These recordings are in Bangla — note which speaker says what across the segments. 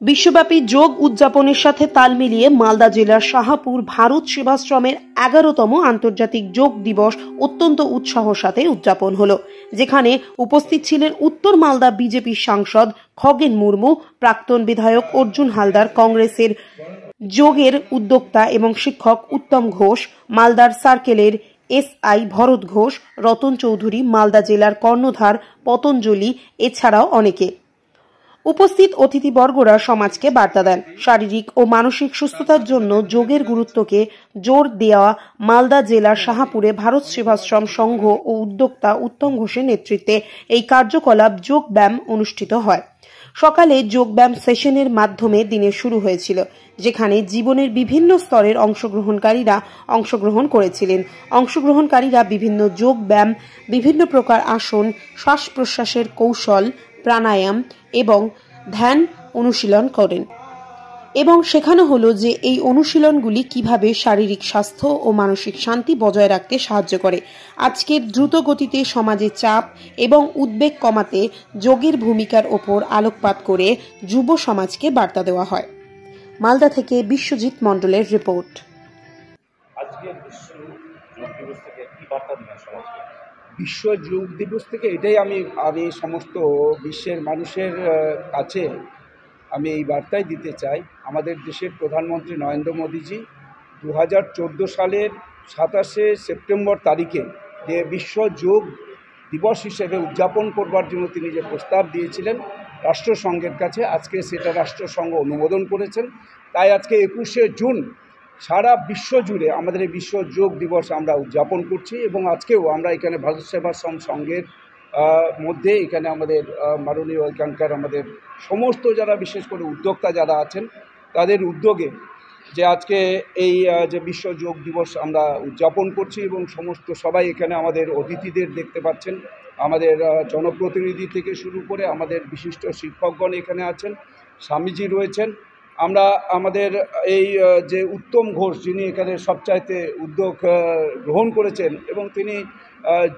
Speaker 1: বিশ্বব্যাপী যোগ উদযাপনের সাথে তাল মিলিয়ে মালদা জেলার শাহপুর ভারত সেবাশ্রমের 11তম আন্তর্জাতিক যোগ দিবস অত্যন্ত উৎসাহের সাথে উদযাপন হলো, যেখানে উপস্থিত ছিলেন উত্তর মালদা বিজেপি সাংসদ খগেন মুর্মু, প্রাক্তন বিধায়ক অর্জুন হালদার, কংগ্রেসের যোগের উদ্যোক্তা এবং শিক্ষক উত্তম ঘোষ, মালদার সার্কেলের এসআই ভরত ঘোষ, রতন চৌধুরী, মালদা জেলার কর্ণধার পতঞ্জলি, এছাড়াও অনেকে। উপস্থিত অতিথিবর্গরা সমাজকে বার্তা দেন। শারীরিক ও মানসিক সুস্থতার জন্য যোগের গুরুত্বকে জোর দেওয়া মালদা জেলার শাহপুরে ভারত সেবাশ্রম সংঘ ও উদ্যোক্তা উত্তম ঘোষের নেতৃত্বে এই কার্যকলাপ যোগ ব্যায়াম অনুষ্ঠিত হয়। সকালে যোগব্যায়াম সেশনের মাধ্যমে দিনের শুরু হয়েছিল, যেখানে জীবনের বিভিন্ন স্তরের অংশগ্রহণকারীরা অংশগ্রহণ করেছিলেন। অংশগ্রহণকারীরা বিভিন্ন যোগ ব্যায়াম, বিভিন্ন প্রকার আসন, শ্বাস প্রশ্বাসের কৌশল, প্রাণায়াম এবং ধ্যান অনুশীলন করেন এবং শেখানো হলো যে এই অনুশীলনগুলি কিভাবে শারীরিক স্বাস্থ্য ও মানসিক শান্তি বজায় রাখতে সাহায্য করে। আজকের দ্রুত গতিতে সমাজে চাপ এবং উদ্বেগ কমাতে যোগের ভূমিকার ওপর আলোকপাত করে যুব সমাজকে বার্তা দেওয়া হয়। মালদা থেকে বিশ্বজিৎ মণ্ডলের রিপোর্ট।
Speaker 2: বিশ্ব যোগ দিবস থেকে এটাই আমি সমস্ত বিশ্বের মানুষের কাছে আমি এই বার্তাই দিতে চাই। আমাদের দেশের প্রধানমন্ত্রী নরেন্দ্র মোদীজি 2014 সালের 27শে সেপ্টেম্বর তারিখে যে বিশ্ব যোগ দিবস হিসেবে উদযাপন করবার জন্য তিনি যে প্রস্তাব দিয়েছিলেন রাষ্ট্রসংঘের কাছে, আজকে সেটা রাষ্ট্রসংঘ অনুমোদন করেছেন। তাই আজকে 21শে জুন সারা বিশ্ব জুড়ে আমাদের এই বিশ্ব যোগ দিবস আমরা উদযাপন করছি এবং আজকেও আমরা এখানে ভারত সেবাশ্রম সংঘের মধ্যে এখানে আমাদের মাননীয় এখানকার আমাদের সমস্ত যারা বিশেষ করে উদ্যোক্তা যারা আছেন তাদের উদ্যোগে যে আজকে এই যে বিশ্ব যোগ দিবস আমরা উদযাপন করছি এবং সমস্ত সবাই এখানে আমাদের অতিথিদের দেখতে পাচ্ছেন, আমাদের জনপ্রতিনিধি থেকে শুরু করে আমাদের বিশিষ্ট শিক্ষকগণ এখানে আছেন, স্বামীজি রয়েছেন। আমরা আমাদের এই যে উত্তম ঘোষ যিনি এখানে সবচাইতে উদ্যোগ গ্রহণ করেছেন এবং তিনি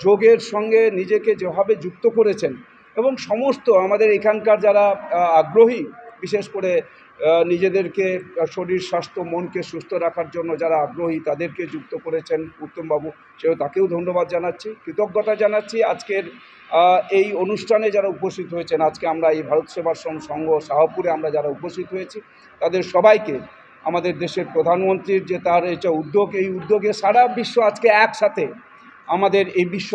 Speaker 2: যোগের সঙ্গে নিজেকে যেভাবে যুক্ত করেছেন এবং সমস্ত আমাদের এখানকার যারা আগ্রহী বিশেষ করে নিজেদেরকে শরীর স্বাস্থ্য মনকে সুস্থ রাখার জন্য যারা আগ্রহী তাদেরকে যুক্ত করেছেন উত্তমবাবু, তাকেও ধন্যবাদ জানাচ্ছি, কৃতজ্ঞতা জানাচ্ছি। আজকের এই অনুষ্ঠানে যারা উপস্থিত হয়েছেন, আজকে আমরা এই ভারত সেবাশ্রম সংঘ শাহপুরে আমরা যারা উপস্থিত হয়েছি তাদের সবাইকে আমাদের দেশের প্রধানমন্ত্রীর যে তার এটা উদ্যোগ, এই উদ্যোগে সারা বিশ্ব আজকে একসাথে আমাদের এই বিশ্ব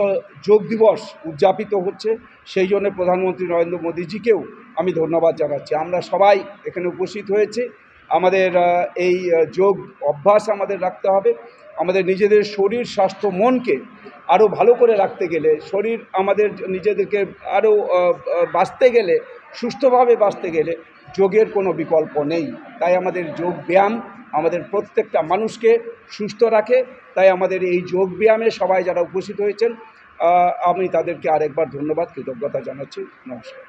Speaker 2: যোগ দিবস উদযাপিত হচ্ছে, সেই জন্য প্রধানমন্ত্রী নরেন্দ্র মোদীজিকেও আমি ধন্যবাদ জানাচ্ছি। আমরা সবাই এখানে উপস্থিত হয়েছি, আমাদের এই যোগ অভ্যাস আমাদের রাখতে হবে। আমাদের নিজেদের শরীর স্বাস্থ্য মনকে আরও ভালো করে রাখতে গেলে, শরীর আমাদের নিজেদেরকে আরও বাঁচতে গেলে, সুস্থভাবে বাঁচতে গেলে যোগের কোনো বিকল্প নেই। তাই আমাদের যোগ ব্যায়াম আমাদের প্রত্যেকটা মানুষকে সুস্থ রাখে। তাই আমাদের এই যোগ ব্যায়ামে সবাই যারা উপস্থিত হয়েছেন আমি তাদেরকে আরেকবার ধন্যবাদ কৃতজ্ঞতা জানাচ্ছি। নমস্কার।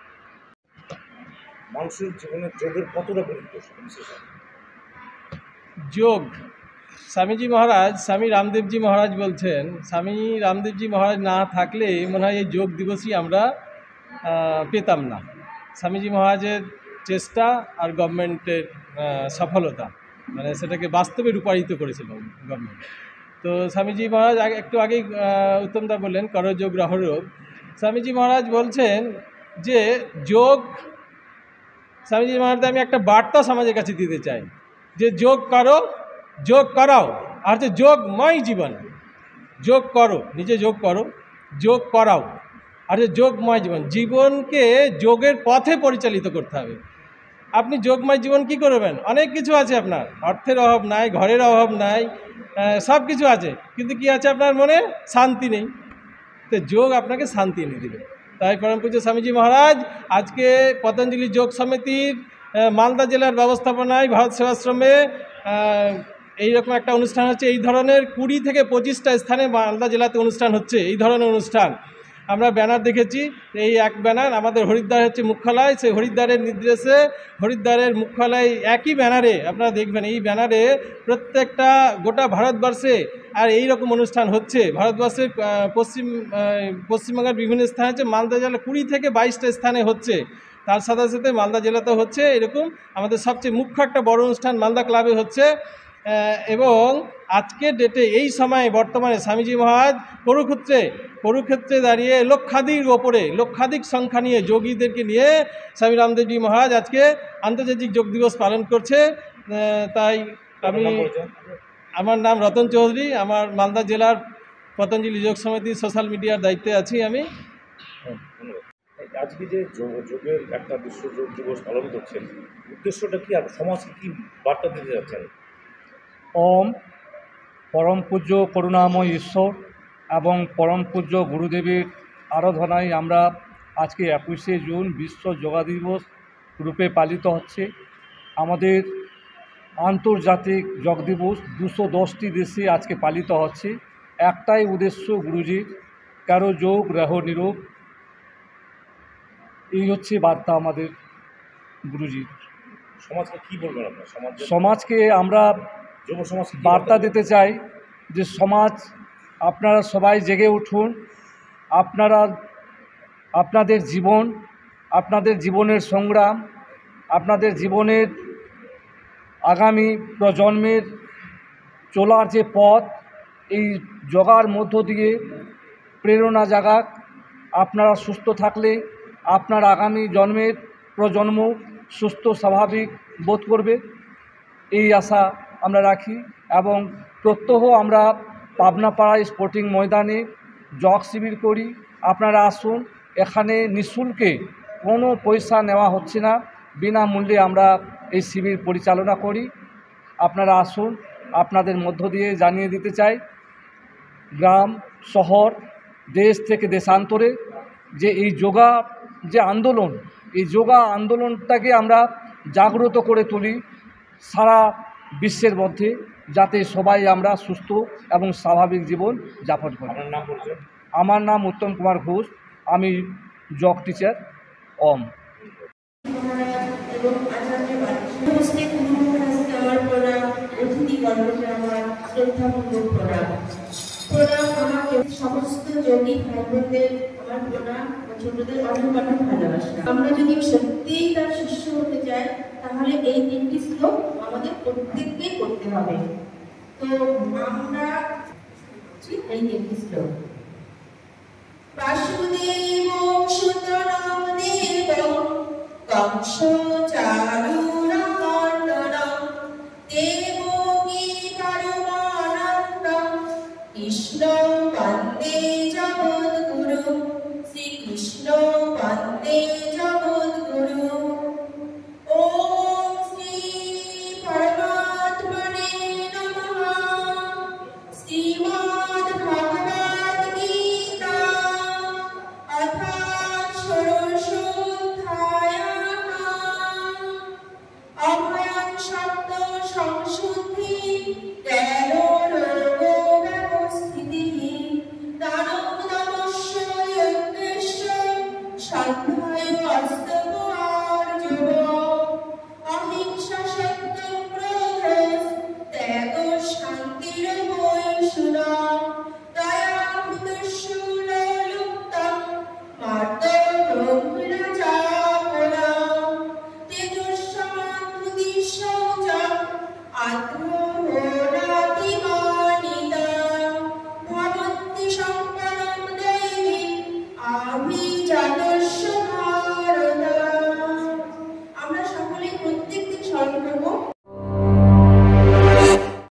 Speaker 3: মানুষের জীবনে যোগের কতটা গুরুত্ব?
Speaker 4: যোগ স্বামীজি মহারাজ, স্বামী রামদেবজি মহারাজ বলছেন, স্বামী রামদেবজি মহারাজ না থাকলে মনে হয় এই যোগ দিবসই আমরা পেতাম না। স্বামীজি মহারাজের চেষ্টা আর গভর্নমেন্টের সফলতা, মানে সেটাকে বাস্তবে রূপায়িত করেছিল গভর্নমেন্ট। তো স্বামীজি মহারাজ একটু আগেই উত্তমদা বললেন করো যোগ রহ রোগ। স্বামীজি মহারাজ বলছেন যে যোগ, স্বামীজি মহারাজ আমি একটা বার্তা সমাজের কাছে দিতে চাই যে যোগ করো, যোগ করাও, আর হচ্ছে যোগময় জীবন। যোগ করো, নিজে যোগ করো, যোগ করাও, আর হচ্ছে যোগময় জীবন। জীবনকে যোগের পথে পরিচালিত করতে হবে। আপনি যোগময় জীবন কি করবেন? অনেক কিছু আছে, আপনার অর্থের অভাব নাই, ঘরের অভাব নাই, সব কিছু আছে, কিন্তু কি আছে আপনার মনে? শান্তি নেই। তো যোগ আপনাকে শান্তি এনে দেবে। তাই পরম পূজ্য স্বামীজি মহারাজ আজকে পতঞ্জলি যোগ সমিতির মালদা জেলার ব্যবস্থাপনায় ভারত সেবাশ্রমে এইরকম একটা অনুষ্ঠান হচ্ছে। এই ধরনের 20 থেকে 25টা স্থানে মালদা জেলাতে অনুষ্ঠান হচ্ছে। এই ধরনের অনুষ্ঠান আমরা ব্যানার দেখেছি। এই এক ব্যানার আমাদের হরিদ্বার হচ্ছে মুখ্যালয়, সেই হরিদ্বারের নির্দেশে হরিদ্বারের মুখ্যালয় একই ব্যানারে আপনারা দেখবেন, এই ব্যানারে প্রত্যেকটা গোটা ভারতবর্ষে আর এই রকম অনুষ্ঠান হচ্ছে। ভারতবর্ষের পশ্চিমবঙ্গের বিভিন্ন স্থানে হচ্ছে, মালদা জেলা 20 থেকে 22টা স্থানে হচ্ছে। তার সাথে সাথে মালদা জেলাতে হচ্ছে এরকম আমাদের সবচেয়ে মুখ্য একটা বড় অনুষ্ঠান মালদা ক্লাবে হচ্ছে। এবং আজকের ডেটে এই সময়ে বর্তমানে স্বামীজি মহারাজ কুরুক্ষেত্রে দাঁড়িয়ে লক্ষাধিক সংখ্যা নিয়ে যোগীদেরকে নিয়ে স্বামী রামদেবজি মহারাজ আজকে আন্তর্জাতিক যোগ দিবস পালন করছে। তাই আমার নাম রতন চৌধুরী, আমার মালদা জেলার পতঞ্জলি যোগ সমিতির সোশ্যাল মিডিয়ার দায়িত্বে আছি আমি।
Speaker 3: আজকে যে যোগের একটা বিশ্ব যোগ দিবস পালন করছেন, উদ্দেশ্যটা কি আর সমাজকে কি বার্তা দিতে যাচ্ছেন?
Speaker 5: ওম পরম পূজ্য করুণাময় ঈশ্বর এবং পরম পূজ্য গুরুদেবের আরাধনায় আমরা আজকে 21শে জুন বিশ্ব যোগা দিবস রূপে পালিত হচ্ছে। আমাদের আন্তর্জাতিক যোগ দিবস 210টি দেশে আজকে পালিত হচ্ছে। একটাই উদ্দেশ্য গুরুজির, কারো যোগ রেহ নিরোগ, এই হচ্ছে বার্তা আমাদের গুরুজির।
Speaker 3: সমাজকে কি বলবেন আপনার?
Speaker 5: সমাজকে আমরা
Speaker 3: যুব সমাজ
Speaker 5: বার্তা দিতে চাই যে সমাজ আপনারা সবাই জেগে উঠুন। আপনাদের জীবনের সংগ্রাম, আপনাদের জীবনের আগামী প্রজন্মের চলার যে পথ, এই যোগার মধ্য দিয়ে প্রেরণা জাগাক। আপনারা সুস্থ থাকলে আপনার আগামী প্রজন্ম সুস্থ স্বাভাবিক বোধ করবে, এই আশা আমরা রাখি। এবং প্রত্যহ আমরা পাবনাপাড়ায় স্পোর্টিং ময়দানে যোগ শিবির করি। আপনারা আসুন, এখানে নিঃশুল্কে কোনো পয়সা নেওয়া হচ্ছে না, বিনামূল্যে আমরা এই শিবির পরিচালনা করি। আপনারা আসুন। আপনাদের মধ্য দিয়ে জানিয়ে দিতে চাই, গ্রাম শহর দেশ থেকে দেশান্তরে যে এই যোগা যে আন্দোলন, এই যোগা আন্দোলনটাকে আমরা জাগ্রত করে তুলি সারা বিশ্বের মধ্যে, যাতে সবাই আমরা সুস্থ এবং স্বাভাবিক জীবন যাপন করি। আমার নাম উত্তম কুমার ঘোষ, আমি যোগ টিচার। ওম।
Speaker 6: সমস্ত যোগী ভাই বোনদের আমার প্রণাম, ছোটদের অনেক অনেক ভালোবাসা। আমরা যদি সত্যিই তার শিষ্য হতে চাই, তাহলে এই 3টি শ্লোক আমাদের প্রত্যেককেই করতে হবে। তো আমরা এই 3টি শ্লোক: বাসুদেব সুতরাং দেবং কংস চারু